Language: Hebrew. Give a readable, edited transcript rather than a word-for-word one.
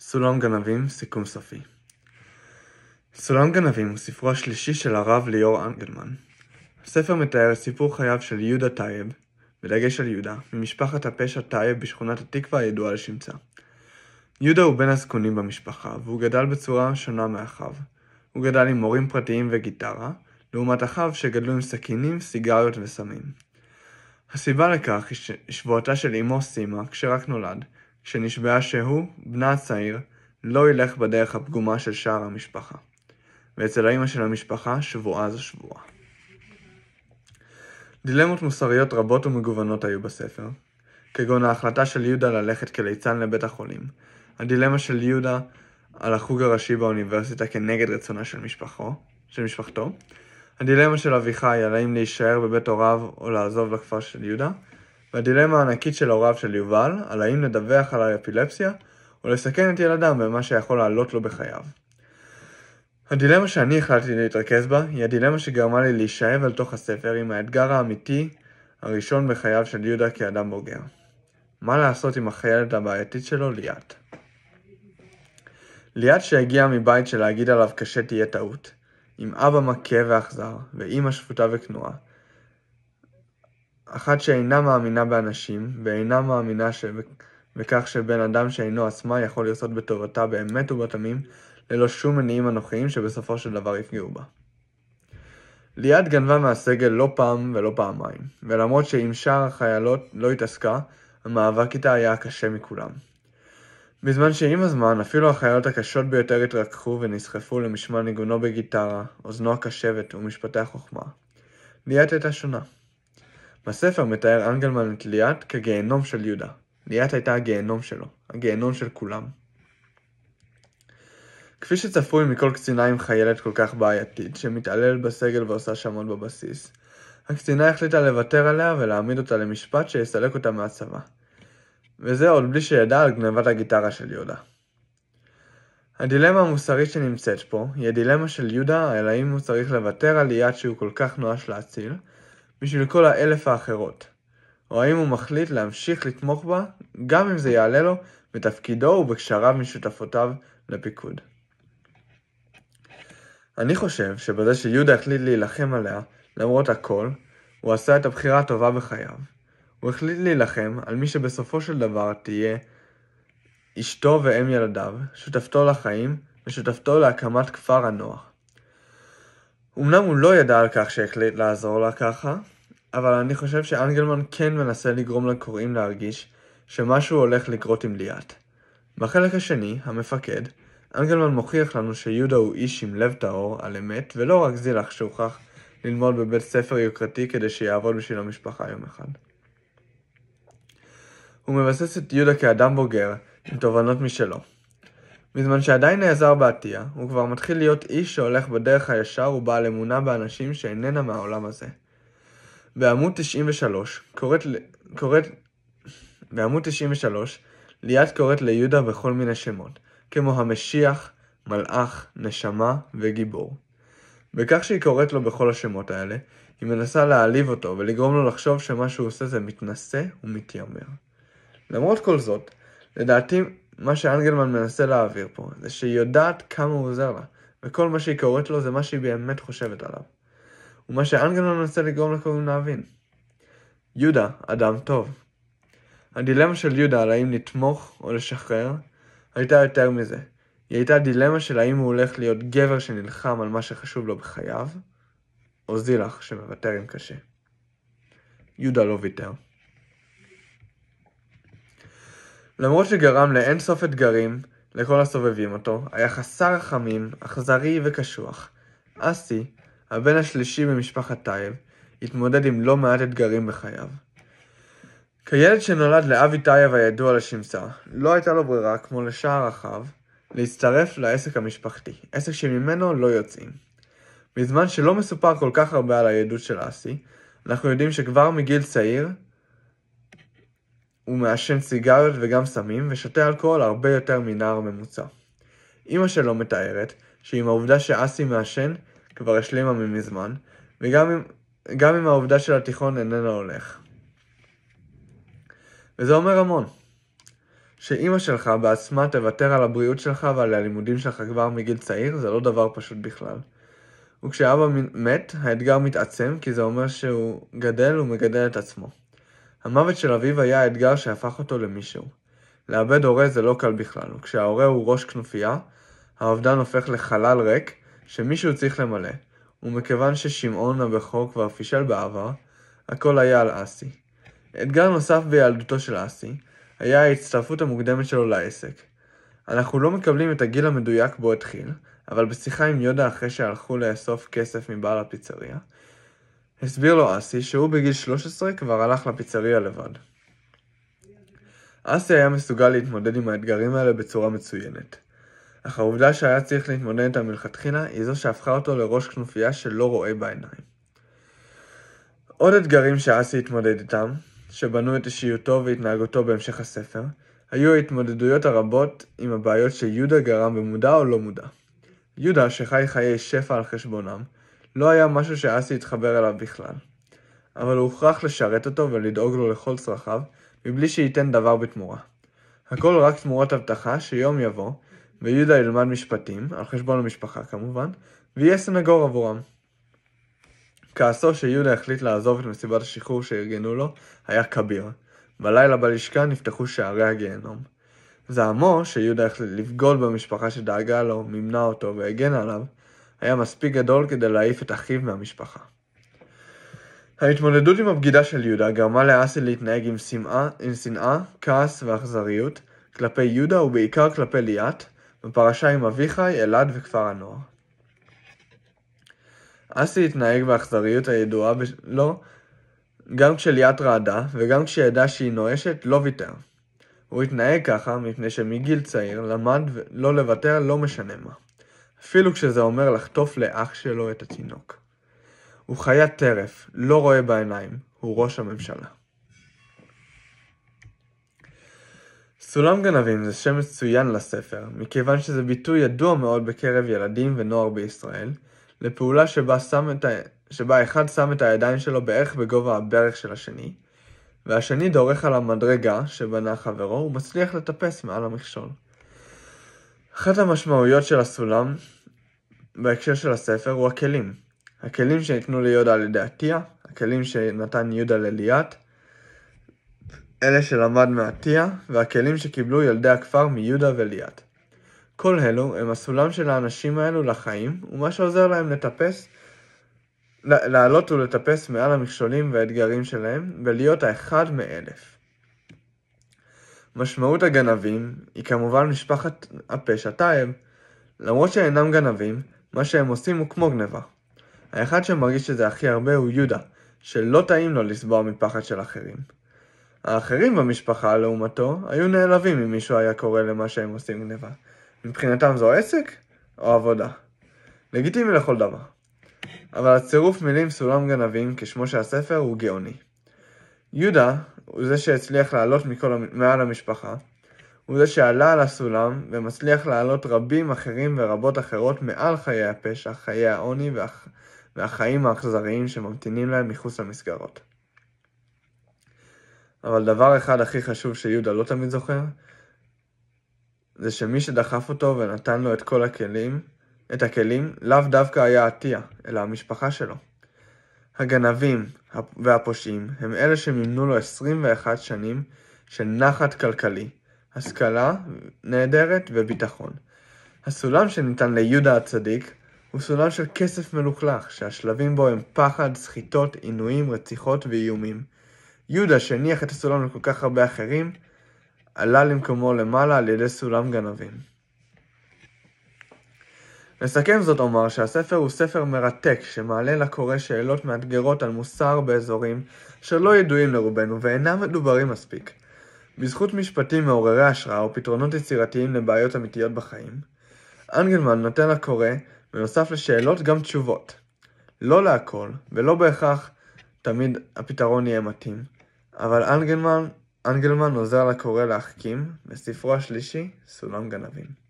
סולם גנבים, סיכום סופי. סולם גנבים הוא ספרו השלישי של הרב ליאור אנגלמן. הספר מתאר את סיפור חייו של יהודה טייב, בדגש על יהודה, ממשפחת הפשע טייב בשכונת התקווה הידועה לשמצה. יהודה הוא בן הזקונים במשפחה, והוא גדל בצורה שונה מאחיו. הוא גדל עם מורים פרטיים וגיטרה, לעומת אחיו שגדלו עם סכינים, סיגריות וסמים. הסיבה לכך היא שבועתה של אמו סימה, כשרק נולד, כשנשבעה שהוא, בנה הצעיר, לא ילך בדרך הפגומה של שאר המשפחה. ואצל האמא של המשפחה, שבועה זו שבועה. דילמות מוסריות רבות ומגוונות היו בספר, כגון ההחלטה של יהודה ללכת כליצן לבית החולים, הדילמה של יהודה על החוג הראשי באוניברסיטה כנגד רצונה של משפחתו, הדילמה של אביחי על האם להישאר בבית הוריו או לעזוב לכפר של יהודה, והדילמה הענקית של הוריו של יובל על האם לדווח על האפילפסיה או לסכן את ילדם במה שיכול לעלות לו בחייו. הדילמה שאני החלטתי להתרכז בה היא הדילמה שגרמה לי להישאב אל תוך הספר עם האתגר האמיתי הראשון בחייו של יהודה כאדם בוגר. מה לעשות עם החיילת הבעייתית שלו, ליאת. ליאת שהגיעה מבית שלהגיד עליו קשה תהיה טעות, עם אבא מכה ואכזר ואמא שפוטה וכנועה. אחת שאינה מאמינה באנשים ואינה מאמינה בכך שבן אדם שאינו עצמה יכול לרצות בטובתה באמת ובתמים ללא שום מניעים אנוכיים שבסופו של דבר יפגעו בה. ליאת גנבה מהסגל לא פעם ולא פעמיים, ולמרות שעם שאר החיילות לא התעסקה, המאבק איתה היה הקשה מכולם. בזמן שעם הזמן אפילו החיילות הקשות ביותר התרככו ונסחפו למשמע ניגונו בגיטרה, אוזנו הקשבת ומשפטי החוכמה. ליאת הייתה שונה. בספר מתאר אנגלמן את ליאת כגיהנום של יהודה. ליאת הייתה הגיהנום שלו, הגיהנום של כולם. כפי שצפוי מכל קצינה עם חיילת כל כך בעייתית, שמתעלל בסגל ועושה שמות בבסיס, הקצינה החליטה לוותר עליה ולהעמיד אותה למשפט שיסלק אותה מהצבא. וזה עוד בלי שידע על גנבת הגיטרה של יהודה. הדילמה המוסרית שנמצאת פה היא הדילמה של יהודה על האם הוא צריך לוותר על ליאת שהוא כל כך נואש להציל, בשביל כל 1,000 האחרות, או האם הוא מחליט להמשיך לתמוך בה, גם אם זה יעלה לו בתפקידו ובקשריו משותפותיו לפיקוד. אני חושב שבזה שיהודה החליט להילחם עליה, למרות הכל, הוא עשה את הבחירה הטובה בחייו. הוא החליט להילחם על מי שבסופו של דבר תהיה אשתו ואם ילדיו, שותפתו לחיים ושותפתו להקמת כפר הנוער. אמנם הוא לא ידע על כך שהחליט לעזור לה ככה, אבל אני חושב שאנגלמן כן מנסה לגרום לקוראים להרגיש שמשהו הולך לקרות עם ליאת. בחלק השני, המפקד, אנגלמן מוכיח לנו שיהודה הוא איש עם לב טהור על אמת, ולא רק זילח שהוכח ללמוד בבית ספר יוקרתי כדי שיעבוד בשביל המשפחה יום אחד. הוא מבסס את יהודה כאדם בוגר עם תובנות משלו. בזמן שעדיין נעזר בעתיה, הוא כבר מתחיל להיות איש שהולך בדרך הישר ובעל אמונה באנשים שאיננה מהעולם הזה. בעמוד 93, ליאת קוראת ליהודה בכל מיני שמות, כמו המשיח, מלאך, נשמה וגיבור. בכך שהיא קוראת לו בכל השמות האלה, היא מנסה להעליב אותו ולגרום לו לחשוב שמה שהוא עושה זה מתנשא ומתיימר. למרות כל זאת, לדעתי מה שאנגלמן מנסה להעביר פה זה שהיא יודעת כמה הוא עוזר לה, וכל מה שהיא קוראת לו זה מה שהיא באמת חושבת עליו. ומה שאנגלמן מנסה לגרום לקוראים להבין. יהודה, אדם טוב. הדילמה של יהודה על האם לתמוך או לשחרר הייתה יותר מזה. היא הייתה דילמה של האם הוא הולך להיות גבר שנלחם על מה שחשוב לו בחייו, או זילח שמוותר עם קשה. יהודה לא ויתר. למרות שגרם לאין סוף אתגרים לכל הסובבים אותו, היה חסר רחמים, אכזרי וקשוח. אסי, הבן השלישי במשפחת טייב, התמודד עם לא מעט אתגרים בחייו. כילד שנולד לאבי טייב הידוע לשמצה, לא הייתה לו ברירה, כמו לשאר אחיו, להצטרף לעסק המשפחתי, עסק שממנו לא יוצאים. בזמן שלא מסופר כל כך הרבה על היהדות של אסי, אנחנו יודעים שכבר מגיל צעיר, הוא מעשן סיגריות וגם סמים, ושותה אלכוהול הרבה יותר מנער ממוצע. אמא שלו מתארת שעם העובדה שאסי מעשן כבר השלימה ממזמן, וגם עם העובדה של התיכון איננה הולך. וזה אומר המון. שאמא שלך בעצמה תוותר על הבריאות שלך ועל הלימודים שלך כבר מגיל צעיר, זה לא דבר פשוט בכלל. וכשאבא מת, האתגר מתעצם, כי זה אומר שהוא גדל ומגדל את עצמו. המוות של אביו היה האתגר שהפך אותו למישהו. לאבד הורה זה לא קל בכלל, וכשההורה הוא ראש כנופיה, האובדן הופך לחלל ריק שמישהו צריך למלא, ומכיוון ששמעון הבכור כבר פישל בעבר, הכל היה על אסי. אתגר נוסף בילדותו של אסי, היה ההצטרפות המוקדמת שלו לעסק. אנחנו לא מקבלים את הגיל המדויק בו התחיל, אבל בשיחה עם יהודה אחרי שהלכו לאסוף כסף מבעל הפיצריה, הסביר לו אסי שהוא בגיל 13 כבר הלך לפיצריה לבד. אסי היה מסוגל להתמודד עם האתגרים האלה בצורה מצוינת. אך העובדה שהיה צריך להתמודד איתם מלכתחילה היא זו שהפכה אותו לראש כנופיה שלא רואה בעיניים. עוד אתגרים שאסי התמודד איתם, שבנו את אישיותו והתנהגותו בהמשך הספר, היו ההתמודדויות הרבות עם הבעיות שיהודה גרם במודע או לא מודע. יהודה, שחי חיי שפע על חשבונם, לא היה משהו שאסי התחבר אליו בכלל. אבל הוא הוכרח לשרת אותו ולדאוג לו לכל צרכיו, מבלי שייתן דבר בתמורה. הכל רק תמורת הבטחה שיום יבוא, ויהודה ילמד משפטים, על חשבון המשפחה כמובן, ויהיה סנגור עבורם. כעסו שיהודה החליט לעזוב את מסיבת השחרור שארגנו לו, היה כביר. בלילה בלשכה נפתחו שערי הגיהנום. זעמו שיהודה החליט לבגוד במשפחה שדאגה לו, מימנה אותו והגנה עליו, היה מספיק גדול כדי להעיף את אחיו מהמשפחה. ההתמודדות עם הבגידה של יהודה גרמה לאסי להתנהג עם שנאה, כעס ואכזריות כלפי יהודה ובעיקר כלפי ליאת, בפרשה עם אביחי, אלעד וכפר הנוער. אסי התנהג באכזריות הידועה לו גם כשליאת רעדה וגם כשידע שהיא נואשת לא ויתר. הוא התנהג ככה מפני שמגיל צעיר למד לא לוותר לא משנה מה. אפילו כשזה אומר לחטוף לאח שלו את התינוק. הוא חיית טרף, לא רואה בעיניים, הוא ראש הממשלה. סולם גנבים זה שם מצוין לספר, מכיוון שזה ביטוי ידוע מאוד בקרב ילדים ונוער בישראל, לפעולה שבה אחד שם את הידיים שלו בערך בגובה הברך של השני, והשני דורך על המדרגה שבנה חברו ומצליח לטפס מעל המכשול. אחת המשמעויות של הסולם בהקשר של הספר הוא הכלים. הכלים שניתנו ליהודה על ידי עטיה, הכלים שנתן יהודה לליאת, אלה שלמד מעטיה, והכלים שקיבלו ילדי הכפר מיהודה וליאת. כל אלו הם הסולם של האנשים האלו לחיים, ומה שעוזר להם לעלות ולטפס מעל המכשולים והאתגרים שלהם, ולהיות האחד מאלף. משמעות הגנבים היא כמובן משפחת הפשע טייב. למרות שאינם גנבים, מה שהם עושים הוא כמו גנבה. האחד שמרגיש שזה הכי הרבה הוא יהודה, שלא טעים לו לסבוע מפחד של אחרים. האחרים במשפחה, לעומתו, היו נעלבים אם מישהו היה קורא למה שהם עושים גנבה. מבחינתם זו עסק או עבודה. לגיטימי לכל דבר. אבל הצירוף מילים סולם גנבים כשמו שהספר הוא גאוני. יהודה הוא זה שהצליח לעלות מעל המשפחה, הוא זה שעלה על הסולם ומצליח לעלות רבים אחרים ורבות אחרות מעל חיי הפשע, חיי העוני והחיים האכזריים שממתינים להם מחוץ למסגרות. אבל דבר אחד הכי חשוב שיהודה לא תמיד זוכר, זה שמי שדחף אותו ונתן לו את כל הכלים, לאו דווקא היה עטיה, אלא המשפחה שלו. הגנבים והפושעים הם אלה שמימנו לו 21 שנים של נחת כלכלי, השכלה נהדרת וביטחון. הסולם שניתן ליהודה הצדיק הוא סולם של כסף מלוכלך, שהשלבים בו הם פחד, סחיטות, עינויים, רציחות ואיומים. יהודה שהניח את הסולם לכל כך הרבה אחרים, עלה למקומו למעלה על ידי סולם גנבים. לסכם זאת אומר שהספר הוא ספר מרתק שמעלה לקורא שאלות מאתגרות על מוסר באזורים שלא ידועים לרובנו ואינם מדוברים מספיק. בזכות משפטים מעוררי השראה ופתרונות יצירתיים לבעיות אמיתיות בחיים, אנגלמן נותן לקורא בנוסף לשאלות גם תשובות. לא להכל ולא בהכרח תמיד הפתרון יהיה מתאים, אבל אנגלמן עוזר לקורא להחכים בספרו השלישי סולם גנבים.